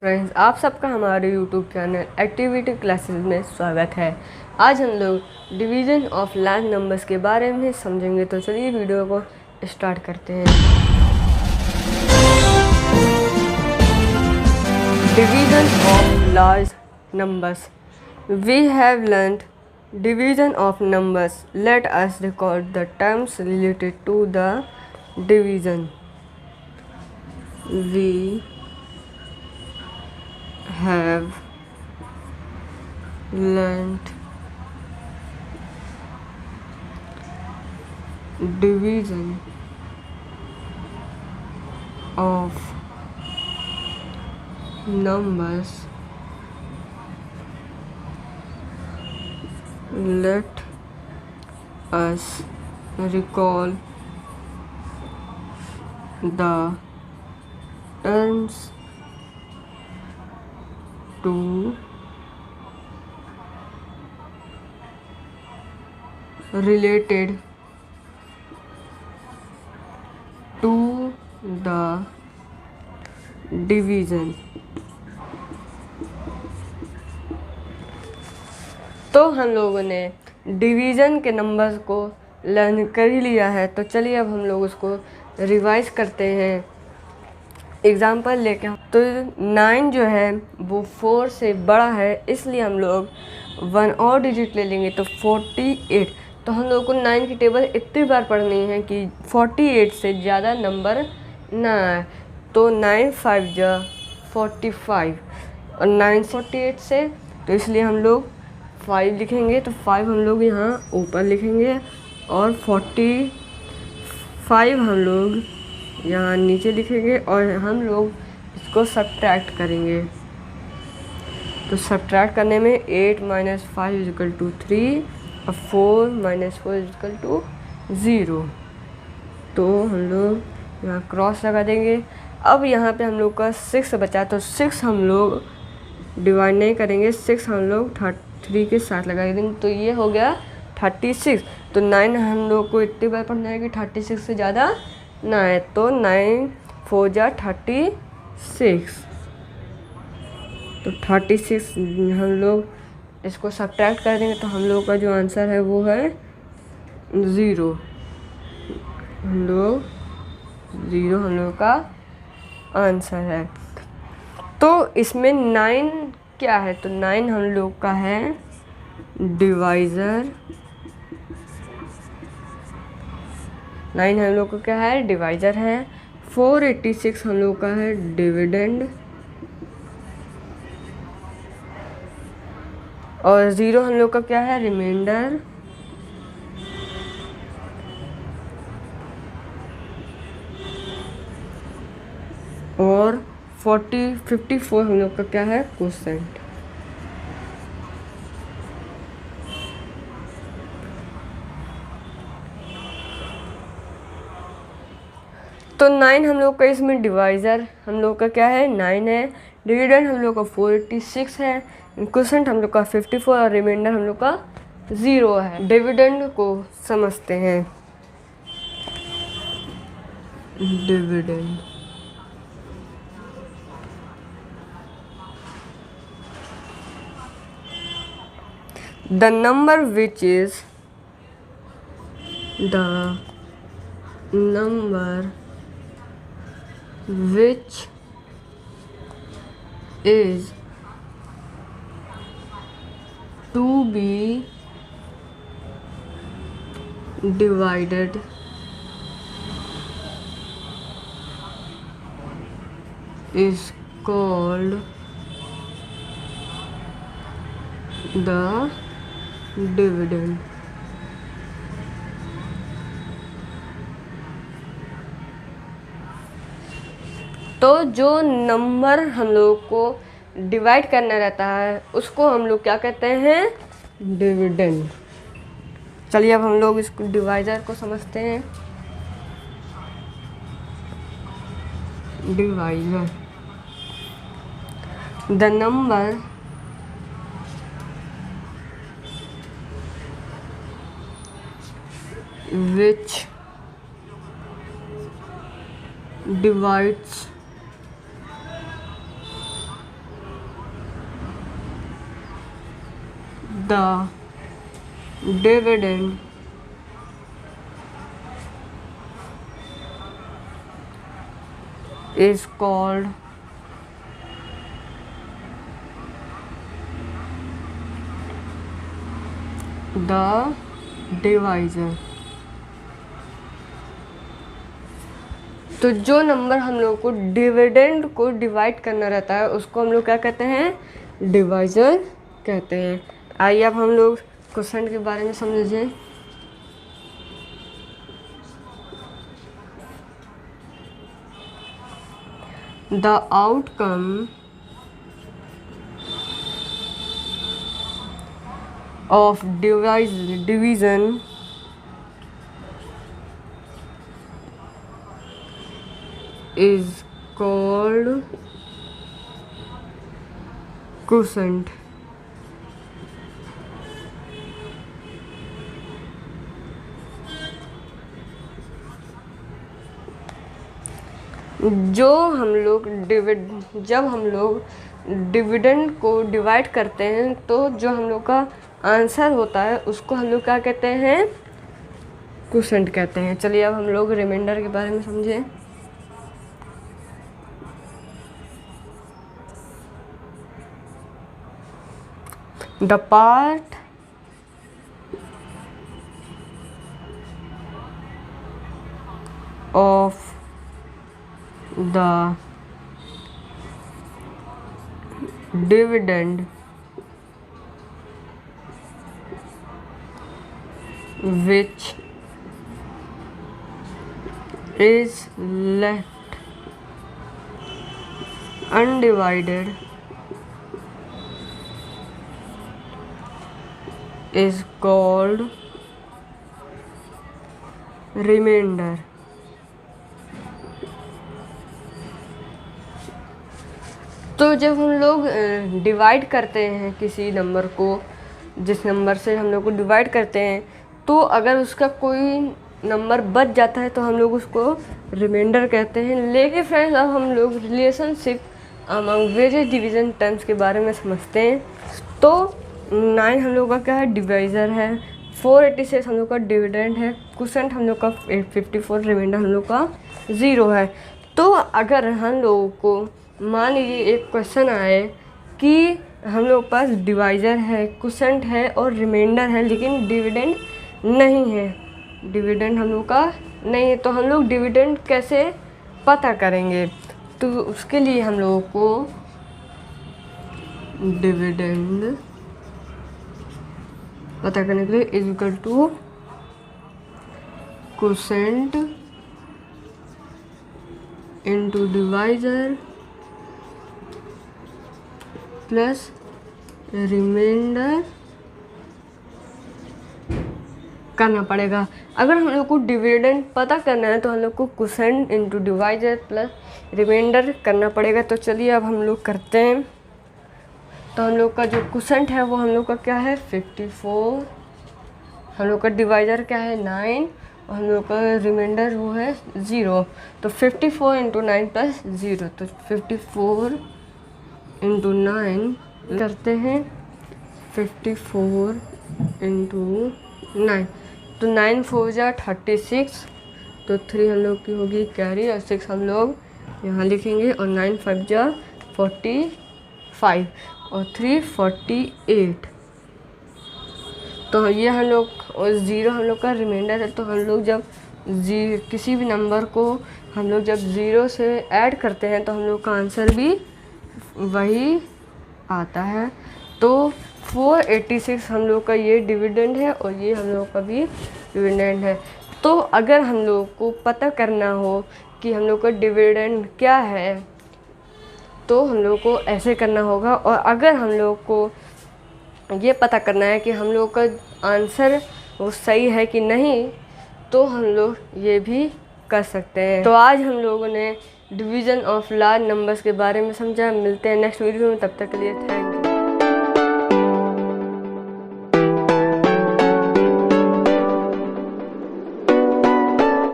Friends, आप सबका हमारे यूट्यूब चैनल एक्टिविटी क्लासेस में स्वागत है। आज हम लोग डिवीज़न ऑफ लैंड नंबर्स के बारे में समझेंगे। तो चलिए वीडियो को स्टार्ट करते हैं। Division of large numbers. We have learnt division of numbers. Let us record the terms related to the division. We have learnt division of numbers. Let us recall the terms to related to the division। तो हम लोगों ने division के numbers को learn कर ही लिया है। तो चलिए अब हम लोग उसको रिवाइज करते हैं। एग्ज़ाम्पल लेके तो 9 जो है वो 4 से बड़ा है, इसलिए हम लोग 1 और डिजिट ले लेंगे तो 48। तो हम लोग को 9 की टेबल इतनी बार पढ़नी है कि 48 से ज़्यादा नंबर ना आए। तो 9 5 जा 45 और 9 48 से, तो इसलिए हम लोग 5 लिखेंगे। तो 5 हम लोग यहाँ ऊपर लिखेंगे और 45 हम लोग यहाँ नीचे लिखेंगे और हम लोग इसको सब्ट्रैक्ट करेंगे। तो सब्ट्रैक्ट करने में 8 - 5 = 3 और 4 - 4 = 0। तो हम लोग यहाँ क्रॉस लगा देंगे। अब यहाँ पे हम लोग का 6 बचा, तो 6 हम लोग डिवाइड नहीं करेंगे, 6 हम लोग 3 के साथ लगा देंगे। तो ये हो गया 36। तो 9 हम लोग को इतनी बार पढ़ना है कि 36 से ज़्यादा ना है। तो 9 4 जा 36। तो 36 हम लोग इसको सब्ट्रैक्ट कर देंगे। तो हम लोग का जो आंसर है वो है 0। हम लोग 0 हम लोग का आंसर है। तो इसमें 9 क्या है? तो 9 हम लोग का है डिवाइज़र। 9 हम लोग का क्या है? डिवाइज़र है। 486 हम लोग का है डिविडेंड और 0 हम लोग का क्या है? रिमाइंडर। और 54 हम लोग का क्या है? क्वोशेंट। तो 9 हम लोग का इसमें डिवाइज़र हम लोग का क्या है? 9 है। डिविडेंड हम लोग का 486 है। क्वोशेंट हम लोग का 54 और रिमाइंडर हम लोग का 0 है। डिविडेंड को समझते हैं। Dividend the number which is the number which is to be divided is called the dividend। तो जो नंबर हम लोग को डिवाइड करना रहता है उसको हम लोग क्या कहते हैं? डिविडेंड। चलिए अब हम लोग इसको डिवाइज़र को समझते हैं। Divisor the number which divides the dividend is called the divisor। तो जो नंबर हम लोग को डिविडेंड को डिवाइड करना रहता है उसको हम लोग क्या कहते हैं, डिवाइजर कहते हैं। आइए अब हम लोग क्वेश्चन के बारे में समझें। The outcome of division is called quotient। जो हम लोग जब हम लोग डिविडेंड को डिवाइड करते हैं तो जो हम लोग का आंसर होता है उसको हम लोग क्या कहते हैं, क्वोशेंट कहते हैं। चलिए अब हम लोग रिमाइंडर के बारे में समझें। The part of the dividend which is left undivided is called remainder। तो जब हम लोग डिवाइड करते हैं किसी नंबर को, जिस नंबर से हम लोग को डिवाइड करते हैं, तो अगर उसका कोई नंबर बच जाता है तो हम लोग उसको रिमाइंडर कहते हैं। लेकिन फ्रेंड्स अब हम लोग relationship among various division terms के बारे में समझते हैं। तो 9 हम लोग का क्या है, डिवाइज़र है। 486 हम लोग का डिविडेंड है। क्वोशेंट हम लोग का 54, रिमाइंडर हम लोग का 0 है। तो अगर हम लोगों को मान लीजिए एक क्वेश्चन आए कि हम लोग पास डिवाइज़र है, क्वोशेंट है और रिमाइंडर है, लेकिन डिविडेंड नहीं है, डिविडेंड हम लोग का नहीं है, तो हम लोग डिविडेंड कैसे पता करेंगे? तो उसके लिए हम लोगों को डिविडेंड पता करने के लिए is equal to quotient into divisor plus remainder करना पड़ेगा। अगर हम लोग को डिविडेंड पता करना है तो हम लोग को quotient into divisor plus remainder करना पड़ेगा। तो चलिए अब हम लोग करते हैं। तो हम लोग का जो क्वोशेंट है वो हम लोग का क्या है, 54। हम लोग का डिवाइजर क्या है, 9, और हम लोग का रिमाइंडर वो है 0। तो 54 इंटू 9 प्लस 0, तो 54 इंटू 9 करते हैं 54 इंटू 9, तो 9 4 जा 36, तो 3 हम लोग की होगी कैरी और 6 हम लोग यहाँ लिखेंगे, और 9 5 जा 45 और 3 48। तो ये हम लोग, और 0 हम लोग का रिमाइंडर है। तो हम लोग जब किसी भी नंबर को हम लोग जब 0 से ऐड करते हैं तो हम लोग का आंसर भी वही आता है। तो 486 हम लोग का ये डिविडेंड है और ये हम लोग का भी डिविडेंड है। तो अगर हम लोग को पता करना हो कि हम लोग का डिविडेंड क्या है तो हम लोग को ऐसे करना होगा। और अगर हम लोग को ये पता करना है कि हम लोग का आंसर वो सही है कि नहीं तो हम लोग ये भी कर सकते हैं। तो आज हम लोगों ने डिवीज़न ऑफ लार्ज नंबर्स के बारे में समझा। मिलते हैं नेक्स्ट वीडियो में, तब तक के लिए थैंक यू।